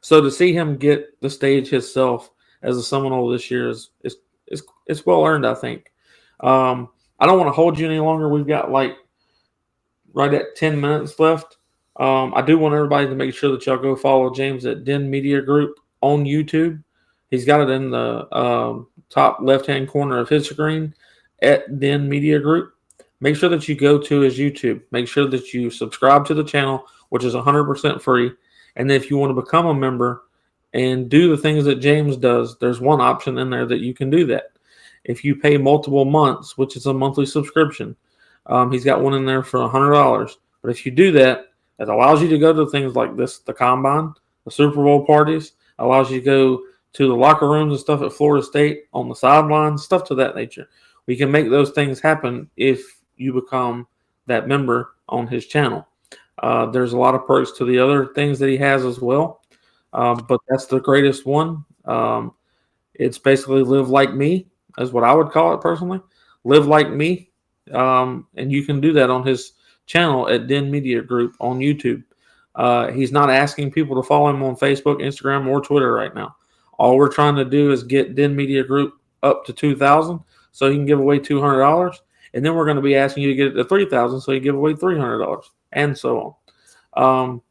So to see him get the stage himself as a Seminole this year is well earned, I think. I don't want to hold you any longer. We've got like right at 10 minutes left. I do want everybody to make sure that y'all go follow James at Den Media Group on YouTube. He's got it in the top left-hand corner of his screen at Den Media Group. Make sure that you go to his YouTube. Make sure that you subscribe to the channel, which is 100% free. And then if you want to become a member and do the things that James does, there's one option in there that you can do that. If you pay multiple months, which is a monthly subscription, he's got one in there for $100. But if you do that, it allows you to go to things like this, the Combine, the Super Bowl parties, allows you to go to the locker rooms and stuff at Florida State, on the sidelines, stuff to that nature. We can make those things happen if you become that member on his channel. There's a lot of perks to the other things that he has as well, but that's the greatest one. It's basically Live Like Me, is what I would call it personally. Live Like Me, and you can do that on his channel at Den Media Group on YouTube. He's not asking people to follow him on Facebook, Instagram, or Twitter right now. All we're trying to do is get Den Media Group up to 2,000 so he can give away $200. And then we're going to be asking you to get it to 3,000 so you give away $300, and so on.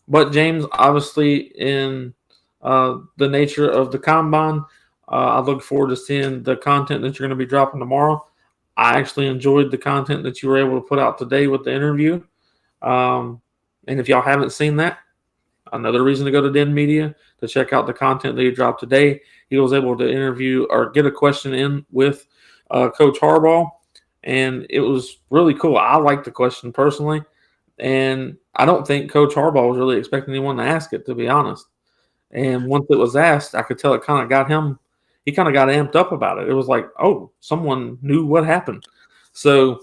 But James, obviously, in the nature of the Combine, I look forward to seeing the content that you're going to be dropping tomorrow. I actually enjoyed the content that you were able to put out today with the interview. And if y'all haven't seen that, another reason to go to Den Media to check out the content that he dropped today. He was able to interview or get a question in with Coach Harbaugh, and it was really cool. I liked the question personally, and I don't think Coach Harbaugh was really expecting anyone to ask it, to be honest. And once it was asked, I could tell it kind of got him. He kind of got amped up about it. It was like, oh, someone knew what happened. So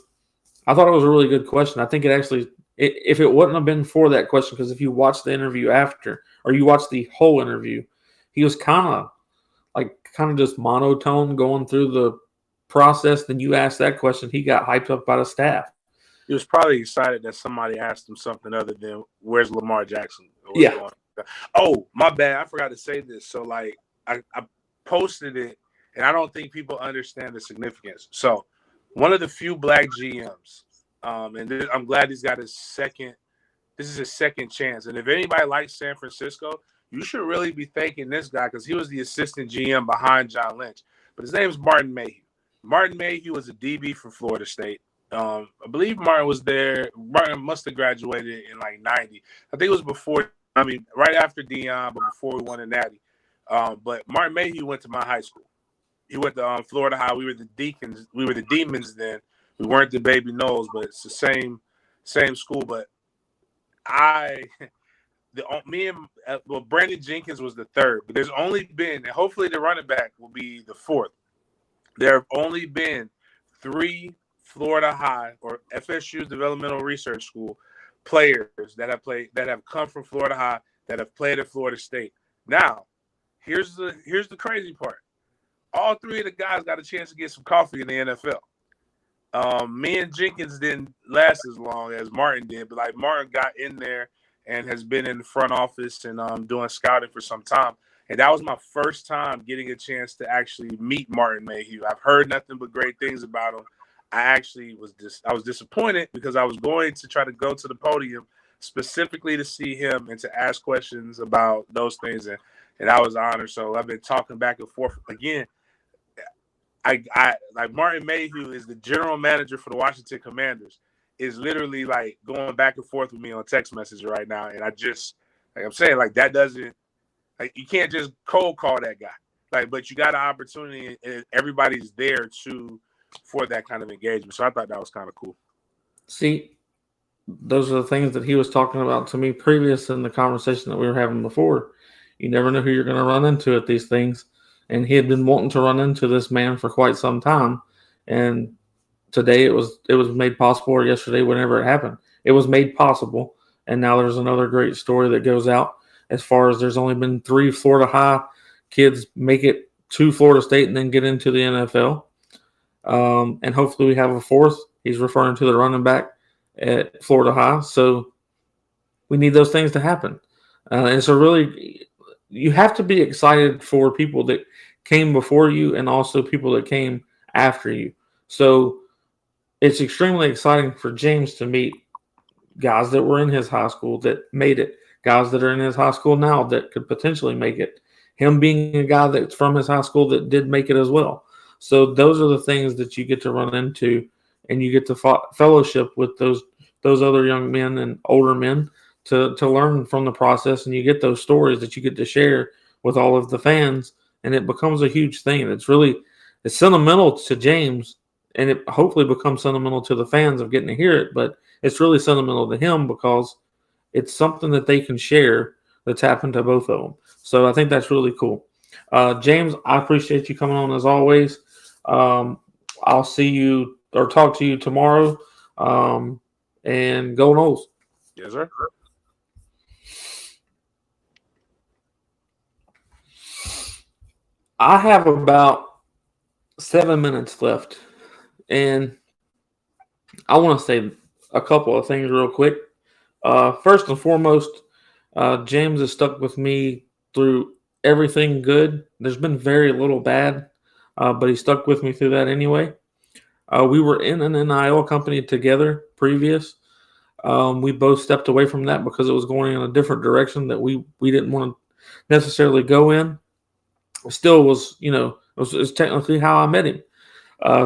I thought it was a really good question. I think it actually, if it wouldn't have been for that question, because if you watch the interview after, or you watch the whole interview, he was kind of just monotone going through the process. Then you asked that question, he got hyped up by the staff. He was probably excited that somebody asked him something other than "Where's Lamar Jackson?" Yeah. Oh, my bad. I forgot to say this. So, like, I posted it, and I don't think people understand the significance. So, one of the few black GMs, and I'm glad he's got his second. This is his second chance. And if anybody likes San Francisco, you should really be thanking this guy because he was the assistant GM behind John Lynch. But his name is Martin Mayhew. Martin Mayhew was a DB from Florida State. I believe Martin was there. Martin must have graduated in like 90. I think it was before, right after Deion, but before we won a Natty. But Martin Mayhew went to my high school. He went to Florida High. We were the Deacons. We were the Demons then. We weren't the Baby Knowles, but it's the same school. But Brandon Jenkins was the third. But there's only been, and hopefully the running back will be the fourth. There have only been 3 Florida High or FSU Developmental Research School players that have come from Florida High that have played at Florida State. Now, here's the crazy part. All 3 of the guys got a chance to get some coffee in the NFL. Me and Jenkins didn't last as long as Martin did, but like Martin got in there and has been in the front office and doing scouting for some time. And that was my first time getting a chance to actually meet Martin Mayhew. I've heard nothing but great things about him. I was disappointed because I was going to try to go to the podium specifically to see him and to ask questions about those things, and I was honored. So I've been talking back and forth again. I like Martin Mayhew is the general manager for the Washington Commanders, is literally like going back and forth with me on text message right now, and I just like I'm saying like that doesn't like you can't just cold call that guy like, but you got an opportunity and everybody's there for that kind of engagement. So I thought that was kind of cool. See, those are the things that he was talking about to me previous in the conversation that we were having before. You never know who you're going to run into at these things. And he had been wanting to run into this man for quite some time. And today it was made possible, or yesterday, whenever it happened, it was made possible. And now there's another great story that goes out as far as there's only been 3 Florida High kids make it to Florida State and then get into the NFL. And hopefully we have a 4th. He's referring to the running back at Florida High. So we need those things to happen. And so really, you have to be excited for people that came before you and also people that came after you. So it's extremely exciting for James to meet guys that were in his high school that made it, guys that are in his high school now that could potentially make it, him being a guy that's from his high school that did make it as well. So those are the things that you get to run into, and you get to fellowship with those other young men and older men to learn from the process, and you get those stories that you get to share with all of the fans, and it becomes a huge thing. It's sentimental to James, and it hopefully becomes sentimental to the fans of getting to hear it, but it's really sentimental to him because it's something that they can share that's happened to both of them. So I think that's really cool. James, I appreciate you coming on as always. I'll see you or talk to you tomorrow. And go Noles. Yes, sir. I have about 7 minutes left, and I want to say a couple of things real quick. First and foremost, James has stuck with me through everything good. There's been very little bad, but he stuck with me through that anyway. We were in an NIL company together previous. We both stepped away from that because it was going in a different direction that we didn't want to necessarily go in. It still was, it was technically how I met him.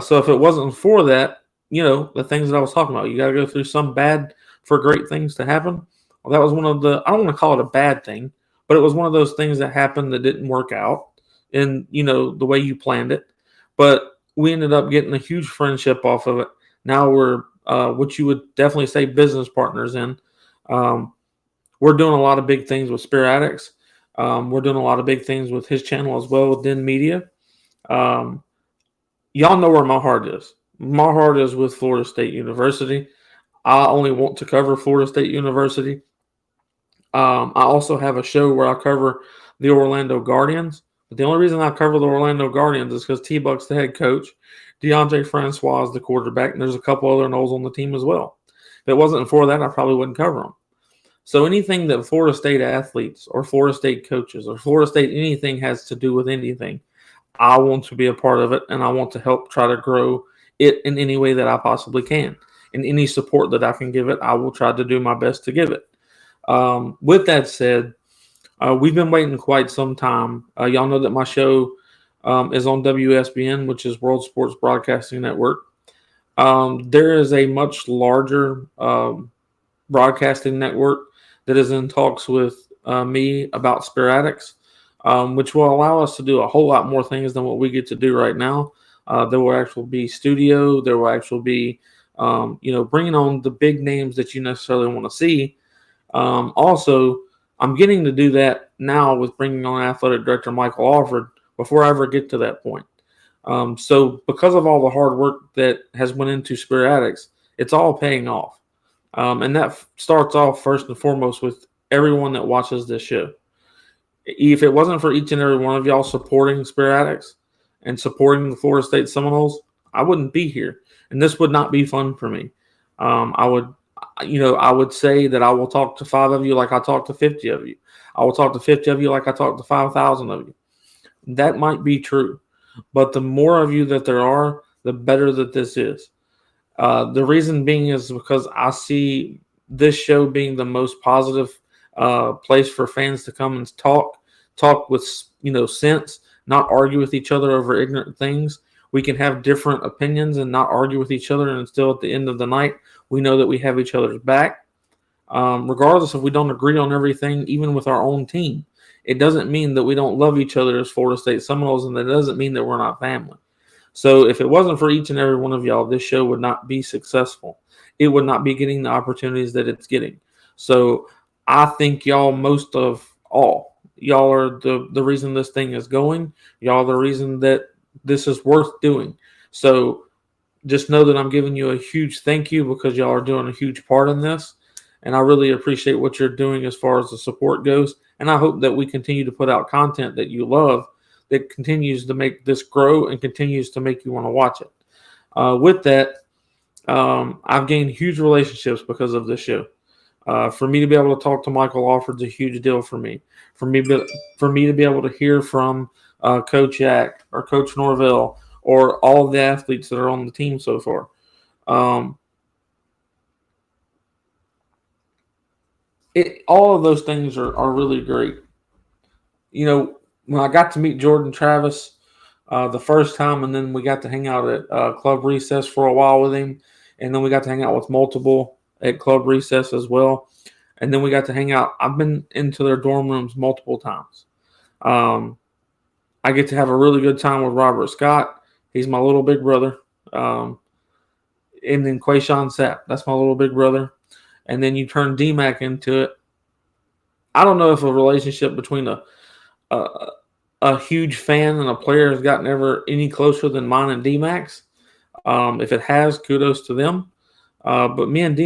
So if it wasn't for that, the things that I was talking about, you got to go through some bad for great things to happen. Well, that was one of I don't want to call it a bad thing, but it was one of those things that happened that didn't work out in, the way you planned it. But we ended up getting a huge friendship off of it. Now we're what you would definitely say business partners in. We're doing a lot of big things with Spirit Addicts. We're doing a lot of big things with his channel as well with Den Media. Y'all know where my heart is. My heart is with Florida State University. I only want to cover Florida State University. I also have a show where I cover the Orlando Guardians. But the only reason I cover the Orlando Guardians is because T-Buck's the head coach, DeAndre Francois is the quarterback, and there's a couple other Noles on the team as well. If it wasn't for that, I probably wouldn't cover them. So anything that Florida State athletes or Florida State coaches or Florida State anything has to do with anything, I want to be a part of it, and I want to help try to grow it in any way that I possibly can. And any support that I can give it, I will try to do my best to give it. With that said, we've been waiting quite some time. Y'all know that my show is on WSBN, which is World Sports Broadcasting Network. There is a much larger broadcasting network that is in talks with me about Sporadics, which will allow us to do a whole lot more things than what we get to do right now. There will actually be studio. There will actually be, bringing on the big names that you necessarily want to see. Also, I'm getting to do that now with bringing on athletic director Michael Alford before I ever get to that point. So because of all the hard work that has went into Sporadics, it's all paying off. And that starts off first and foremost with everyone that watches this show. If it wasn't for each and every one of y'all supporting Sporadics and supporting the Florida State Seminoles, I wouldn't be here. And this would not be fun for me. I would say that I will talk to 5 of you like I talk to 50 of you. I will talk to 50 of you like I talk to 5,000 of you. That might be true. But the more of you that there are, the better that this is. The reason being is because I see this show being the most positive place for fans to come and talk with sense, not argue with each other over ignorant things. We can have different opinions and not argue with each other, and still at the end of the night, we know that we have each other's back. Regardless if we don't agree on everything, even with our own team, it doesn't mean that we don't love each other as Florida State Seminoles, and that doesn't mean that we're not family. So if it wasn't for each and every one of y'all, this show would not be successful. It would not be getting the opportunities that it's getting. So I think y'all most of all. Y'all are the reason this thing is going. Y'all are the reason that this is worth doing. So just know that I'm giving you a huge thank you because y'all are doing a huge part in this. And I really appreciate what you're doing as far as the support goes. And I hope that we continue to put out content that you love that continues to make this grow and continues to make you want to watch it. With that, I've gained huge relationships because of this show. For me to be able to talk to Michael Alford's a huge deal for me. For me to be able to hear from Coach YAC or Coach Norvell or all of the athletes that are on the team so far. All of those things are really great. When I got to meet Jordan Travis the first time, and then we got to hang out at Club Recess for a while with him, and then we got to hang out with multiple at Club Recess as well, and then we got to hang out. I've been into their dorm rooms multiple times. I get to have a really good time with Robert Scott. He's my little big brother. And then Quayshawn Sapp, that's my little big brother. And then you turn DMAC into it. I don't know if a relationship between a huge fan and a player has gotten ever any closer than mine and DMAC's. If it has, kudos to them. But me and